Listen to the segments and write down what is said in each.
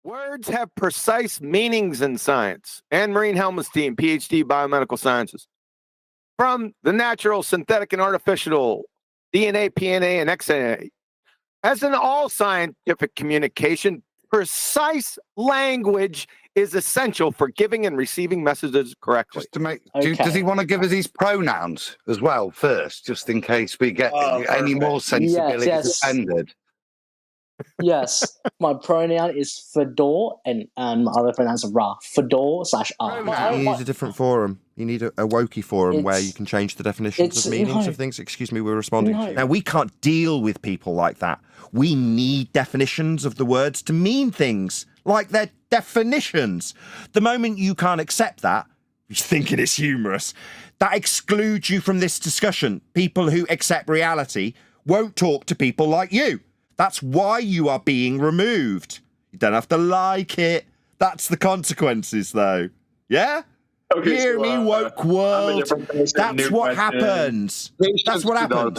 Words have precise meanings in science. Anne Marine Helmstein, PhD, Biomedical Sciences. From the natural, synthetic, and artificial, DNA, PNA, and XNA. As in all scientific communication, precise language is essential for giving and receiving messages correctly. Just to make, does he want to give us his pronouns as well first, just in case we get any more sensibilities offended? Yes, my pronoun is Fedor, and my other pronouns are Ra. Fedor/R. You need a different forum. You need a wokey forum where you can change the definitions of meanings of things. Excuse me, we're responding to you. Now, we can't deal with people like that. We need definitions of the words to mean things, like their definitions. The moment you can't accept that, you're thinking it's humorous, that excludes you from this discussion. People who accept reality won't talk to people like you. That's why you are being removed. You don't have to like it. That's the consequences, though. Yeah? Okay, Hear me, woke world. That's what happens. That's what happens.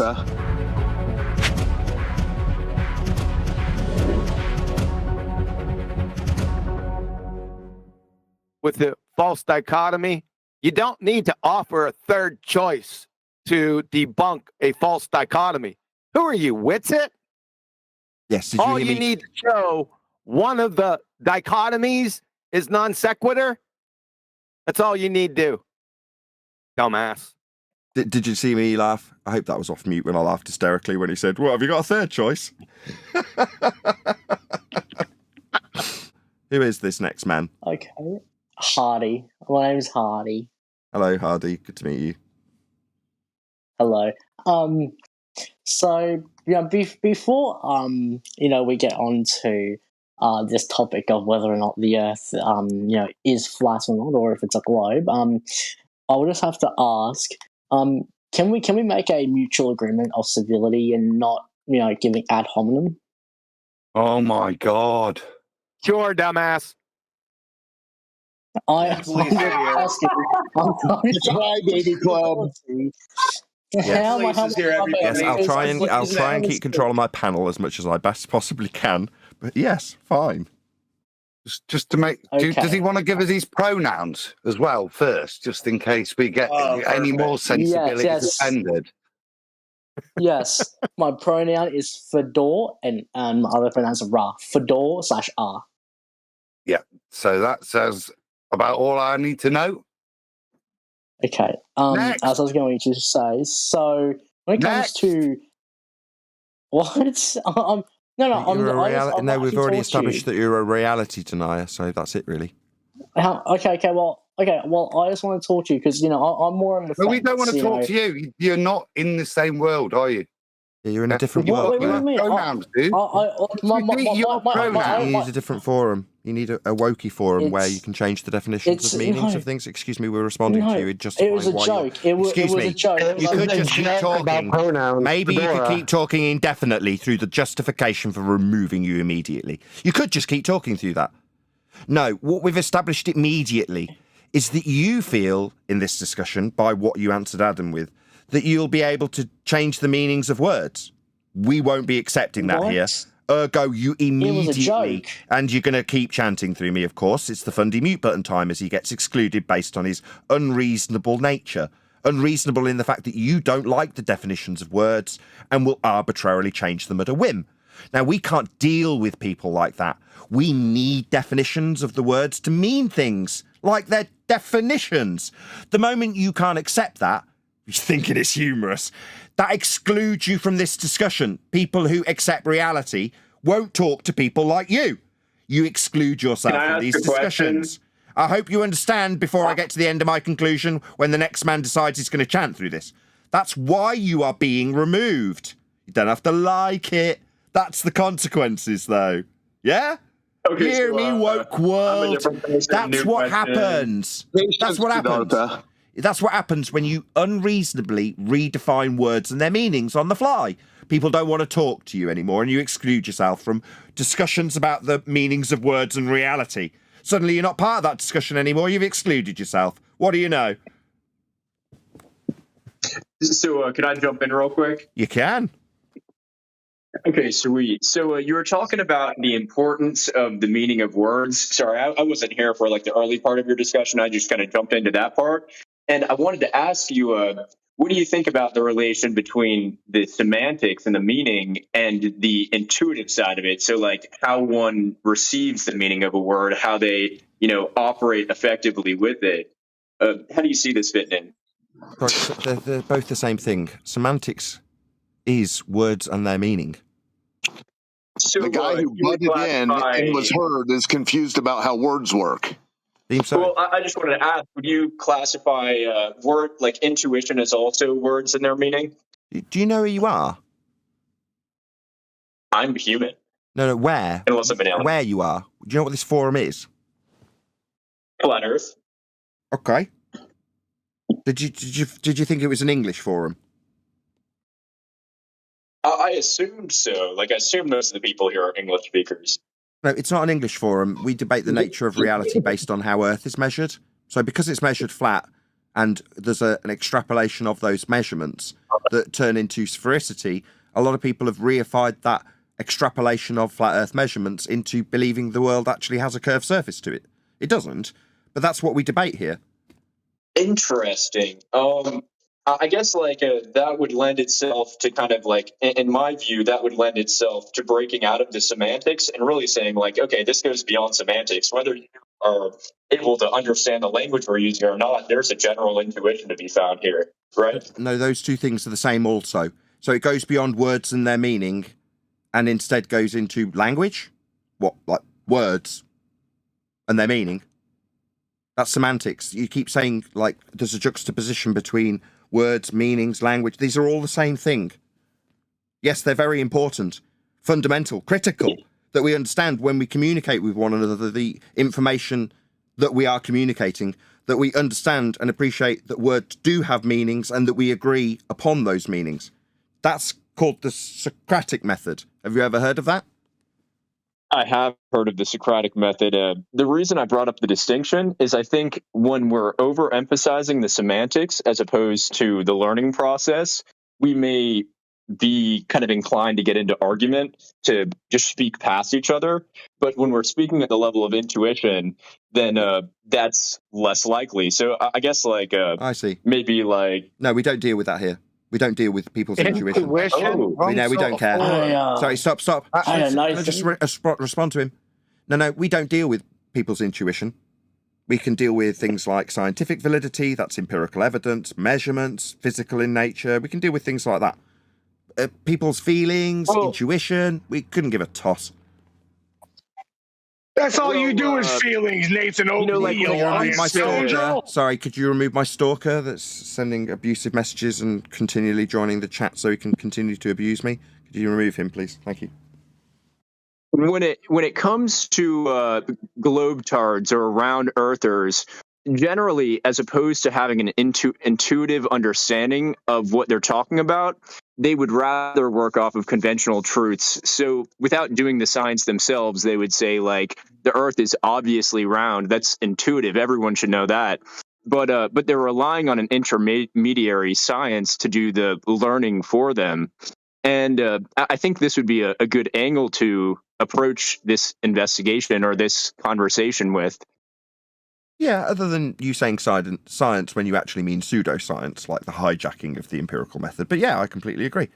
With the false dichotomy, you don't need to offer a third choice to debunk a false dichotomy. Who are you, Witsit? Yes. All you need to show one of the dichotomies is non sequitur. That's all you need to do. Dumbass. Did you see me laugh? I hope that was off mute when I laughed hysterically when he said, "Well, have you got a third choice?" Who is this next man? Okay. Hardy. My name's Hardy. Hello, Hardy. Good to meet you. Hello. So, before we get on to this topic of whether or not the Earth is flat or not, or if it's a globe, I would just have to ask, can we make a mutual agreement of civility and not giving ad hominem? Oh my God! Sure, dumbass. I'm baby club. Yes, I'll try and keep control of my panel as much as I best possibly can. But yes, fine. Just to make, does he want to give us his pronouns as well first, just in case we get any more sensibilities offended? Yes, my pronoun is Fedor, and my other pronouns are Ra. Fedor/R. Yeah, so that says about all I need to know. Okay. As I was going to say, so when it comes to what, no, we've already established that you're a reality denier, so that's it, really. Okay. Well, I just want to talk to you because I'm more on the. But we don't want to talk to you. You're not in the same world, are you? Yeah, you're in a different world. You have pronouns, dude. You need a different forum. You need a wokey forum where you can change the definitions of meanings of things. Excuse me, we're responding to you. It was a joke. Excuse me. You could just keep talking. Maybe you could keep talking indefinitely through the justification for removing you immediately. You could just keep talking through that. No, what we've established immediately is that you feel in this discussion, by what you answered Adam with, that you'll be able to change the meanings of words. We won't be accepting that here. Ergo, you immediately, and you're going to keep chanting through me, of course. It's the Fundy mute button time as he gets excluded based on his unreasonable nature. Unreasonable in the fact that you don't like the definitions of words and will arbitrarily change them at a whim. Now, we can't deal with people like that. We need definitions of the words to mean things, like their definitions. The moment you can't accept that, you're thinking it's humorous, that excludes you from this discussion. People who accept reality won't talk to people like you. You exclude yourself from these discussions. I hope you understand before I get to the end of my conclusion when the next man decides he's going to chant through this. That's why you are being removed. You don't have to like it. That's the consequences, though. Yeah? Okay, Hear me, woke world. That's what happens. That's what happens. That's what happens when you unreasonably redefine words and their meanings on the fly. People don't want to talk to you anymore, and you exclude yourself from discussions about the meanings of words and reality. Suddenly you're not part of that discussion anymore. You've excluded yourself. What do you know? So can I jump in real quick? You can. Okay, sweet. So you were talking about the importance of the meaning of words. Sorry, I wasn't here for like the early part of your discussion. I just kind of jumped into that part. And I wanted to ask you, what do you think about the relation between the semantics and the meaning and the intuitive side of it? So like how one receives the meaning of a word, how they, operate effectively with it. How do you see this fitting in? They're both the same thing. Semantics is words and their meaning. So, the guy who butted in and was heard is confused about how words work. Well, I just wanted to ask, would you classify word like intuition as also words and their meaning? Do you know who you are? I'm human. No, where? Unless I'm an alien. Where you are. Do you know what this forum is? Flat Earth. Okay. Did you think it was an English forum? I assumed so. Like, I assume most of the people here are English speakers. No, it's not an English forum. We debate the nature of reality based on how Earth is measured. So because it's measured flat and there's an extrapolation of those measurements that turn into sphericity, a lot of people have reified that extrapolation of flat Earth measurements into believing the world actually has a curved surface to it. It doesn't, but that's what we debate here. Interesting. I guess like that would lend itself to kind of like, in my view, that would lend itself to breaking out of the semantics and really saying like, okay, this goes beyond semantics. Whether you are able to understand the language we're using or not, there's a general intuition to be found here, right? No, those two things are the same also. So it goes beyond words and their meaning and instead goes into language. What, like words and their meaning? That's semantics. You keep saying like there's a juxtaposition between words, meanings, language. These are all the same thing. Yes, they're very important, fundamental, critical, that we understand when we communicate with one another the information that we are communicating, that we understand and appreciate that words do have meanings and that we agree upon those meanings. That's called the Socratic method. Have you ever heard of that? I have heard of the Socratic method. The reason I brought up the distinction is I think when we're overemphasizing the semantics as opposed to the learning process, we may be kind of inclined to get into argument, to just speak past each other. But when we're speaking at the level of intuition, then that's less likely. So I guess like I see. Maybe like no, we don't deal with that here. We don't deal with people's intuition. Oh. We don't care. Sorry, stop. Can I just respond to him? No, we don't deal with people's intuition. We can deal with things like scientific validity, that's empirical evidence, measurements, physical in nature. We can deal with things like that. People's feelings, intuition, we couldn't give a toss. That's all you do is feelings, Nathan. Sorry, could you remove my stalker that's sending abusive messages and continually joining the chat so he can continue to abuse me? Could you remove him, please? Thank you. When it comes to globetards or round earthers, generally, as opposed to having an intuitive understanding of what they're talking about, they would rather work off of conventional truths. So without doing the science themselves, they would say, like, the Earth is obviously round. That's intuitive. Everyone should know that. But they're relying on an intermediary science to do the learning for them. And I think this would be a good angle to approach this investigation or this conversation with. Yeah, other than you saying science when you actually mean pseudoscience, like the hijacking of the empirical method. But yeah, I completely agree.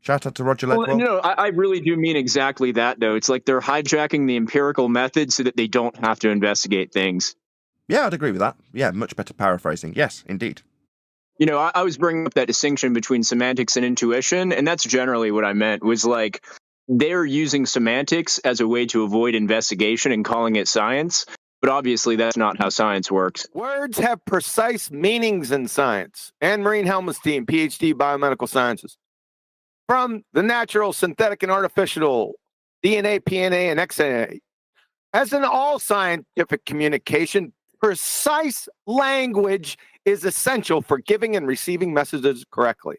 Shout out to Roger Ledwell. Well, no, I really do mean exactly that, though. It's like they're hijacking the empirical method so that they don't have to investigate things. Yeah, I'd agree with that. Yeah, much better paraphrasing. Yes, indeed. I was bringing up that distinction between semantics and intuition, and that's generally what I meant, was like they're using semantics as a way to avoid investigation and calling it science. But obviously, that's not how science works. Words have precise meanings in science. Anne Marine Helmstein, PhD, Biomedical Sciences. From the natural, synthetic, and artificial DNA, PNA, and XNA. As in all scientific communication, precise language is essential for giving and receiving messages correctly.